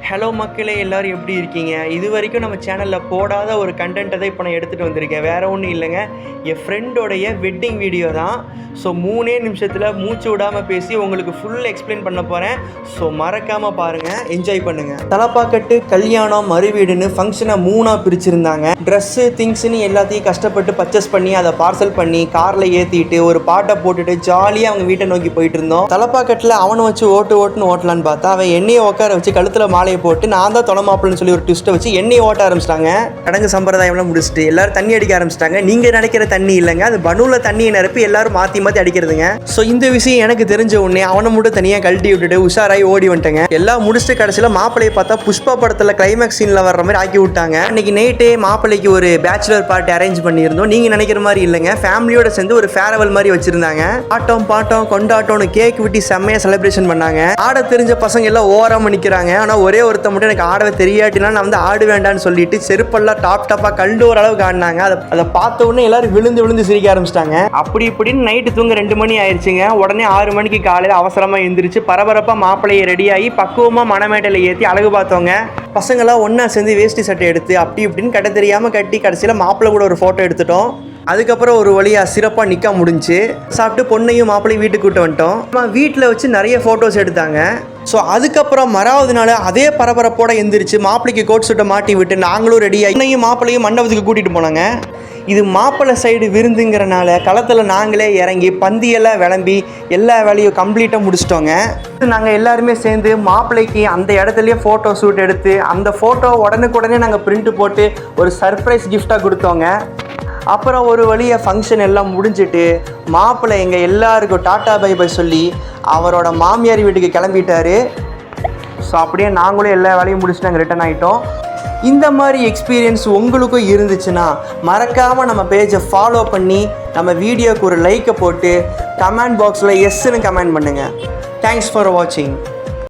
Hello மக்களே, எல்லோரும் எப்படி இருக்கீங்க? இது வரைக்கும் நம்ம சேனலில் போடாத ஒரு கண்டென்ட்டை தான் இப்போ நான் எடுத்துகிட்டு வந்திருக்கேன். வேறு ஒன்றும் இல்லைங்க, என் ஃப்ரெண்டோடைய வெட்டிங் வீடியோ தான். ஸோ 3 நிமிஷத்தில் மூச்சு விடாமல் பேசி உங்களுக்கு ஃபுல் எக்ஸ்பிளைன் பண்ண போகிறேன். ஸோ மறக்காமல் பாருங்கள், என்ஜாய் பண்ணுங்கள். தலப்பாக்கட்டு, கல்யாணம், மறுவீடுன்னு ஃபங்க்ஷனை 3ஆக பிரிச்சுருந்தாங்க. ட்ரெஸ்ஸு, திங்ஸ்ன்னு எல்லாத்தையும் கஷ்டப்பட்டு பர்ச்சேஸ் பண்ணி அதை பார்சல் பண்ணி காரில் ஏற்றிட்டு ஒரு பாட்டை போட்டுட்டு ஜாலியாக அவங்க வீட்டை நோக்கி போயிட்டு இருந்தோம். தலப்பாக்கட்டில் அவனை வச்சு ஓட்டுன்னு ஓட்டலான்னு பார்த்தா அவன் எண்ணெயை உட்கார வச்சு கழுத்தில் மாலையை போட்டு நான் தான் தொலைமாப்பிள்னு சொல்லி ஒரு ட்விஸ்ட்டை வச்சு எண்ணெயை ஓட்ட ஆரம்பிச்சிட்டாங்க. கடங்கு சம்பிரதாயம்லாம் முடிச்சுட்டு எல்லாரும் தண்ணி அடிக்க ஆரம்பிச்சிட்டாங்க. நீங்கள் நினைக்கிற தண்ணி இல்லைங்க, அது பனூல தண்ணியை நிரப்பி எல்லாரும் மாற்றி அடிக்கிறதுங்க. ஸோ இந்த விஷயம் எனக்கு தெரிஞ்ச உடனே அவனை மட்டும் தனியாக கழட்டி விட்டுட்டு உஷாராய் ஓடி வந்துட்டேங்க. எல்லாம் முடிச்சுட்டு கடைசியில் மாப்பிள்ளையை பார்த்தா புஷ்பா படத்தில் கிளைமேக்ஸ் சீனில் வர்ற மாதிரி ஆக்கி விட்டாங்க. அன்னைக்கு நைட்டே மாப்பிள்ளைக்கு ஒரு பேச்சுலர் பார்ட்டி அரேஞ்ச் பண்ணியிருந்தோம். நீங்கள் நினைக்கிற மாதிரி இல்லைங்க, ஃபேமிலியோட சேர்ந்து ஒரு ஃபேரவல் மாதிரி வச்சிருந்தாங்க. பாட்டம் கொண்டாட்டம்னு கேக் விட்டி செம்மையாக செலிப்ரேஷன் பண்ணாங்க. ஆட தெரிஞ்ச பசங்க எல்லாம் ஓரமாக நிற்கிறாங்க. ஆனால் ஒரே ஒருத்த மட்டும் எனக்கு ஆடவே தெரியாட்டினா நான் வந்து ஆடு வேண்டான்னு சொல்லிட்டு செருப்பெல்லாம் டாப்பாக கண்டு ஓரளவுக்கு ஆடினாங்க. அதை பார்த்த உடனே எல்லாரும் விழுந்து சிரிக்க ஆரம்பிச்சிட்டாங்க. அப்படி இப்படின்னு நைட்டு தூங்க 2 மணி ஆயிடுச்சுங்க. உடனே 6 மணிக்கு காலையில் அவசரமாக எழுந்திரிச்சு பரபரப்பாக மாப்பிள்ளையை ரெடியாகி பக்குவமாக மணமேட்டையில் ஏற்றி அழகு பார்த்தோங்க. பசங்களாம் ஒன்றா சேர்ந்து வேஷ்டி சட்டை எடுத்து அப்படி இப்படின்னு கட்ட தெரியாமல் கட்டி கடைசியில் மாப்பிள்ளை கூட ஒரு ஃபோட்டோ எடுத்துட்டோம். அதுக்கப்புறம் ஒரு வழியாக சிறப்பாக நிற்க முடிஞ்சு சாப்பிட்டு பொண்ணையும் மாப்பிள்ளையும் வீட்டுக்கு கூட்டு வந்துட்டோம். வீட்டில் வச்சு நிறைய ஃபோட்டோஸ் எடுத்தாங்க. ஸோ அதுக்கப்புறம் மறாவது நாள் அதே பரபரப்போடு எந்திரிச்சு மாப்பிள்ளைக்கு கோட் சூட்டை மாட்டி விட்டு நாங்களும் ரெடியாகி பொண்ணையும் மாப்பிள்ளையும் மண்டபத்துக்கு கூட்டிகிட்டு போனாங்க. இது மாப்பிள்ளை சைடு விருந்துங்கிறனால களத்தில் நாங்களே இறங்கி பந்தியெல்லாம் விளம்பி எல்லா வேலையும் கம்ப்ளீட்டாக முடிச்சிட்டோங்க. நாங்கள் எல்லாருமே சேர்ந்து மாப்பிள்ளைக்கு அந்த இடத்துலையே ஃபோட்டோ ஷூட் எடுத்து அந்த ஃபோட்டோ உடனுக்குடனே நாங்கள் பிரிண்ட் போட்டு ஒரு சர்ப்ரைஸ் கிஃப்டாக கொடுத்தோங்க. அப்புறம் ஒரு வழியாக ஃபங்க்ஷன் எல்லாம் முடிஞ்சிட்டு மாப்பிள்ளை எங்கள் எல்லாருக்கும் டாட்டா பை பை சொல்லி அவரோட மாமியார் வீட்டுக்கு கிளம்பிட்டாரு. ஸோ அப்படியே நாங்களும் எல்லா வேலையும் முடிச்சுட்டு நாங்கள் ரிட்டர்ன் ஆகிட்டோம். இந்த மாதிரி எக்ஸ்பீரியன்ஸ் உங்களுக்கும் இருந்துச்சுன்னா மறக்காமல் நம்ம பேஜை ஃபாலோ பண்ணி நம்ம வீடியோக்கு ஒரு லைக்கை போட்டு கமெண்ட் பாக்ஸில் எஸ்ன்னு கமெண்ட் பண்ணுங்கள். தேங்க்ஸ் ஃபார் வாட்சிங்.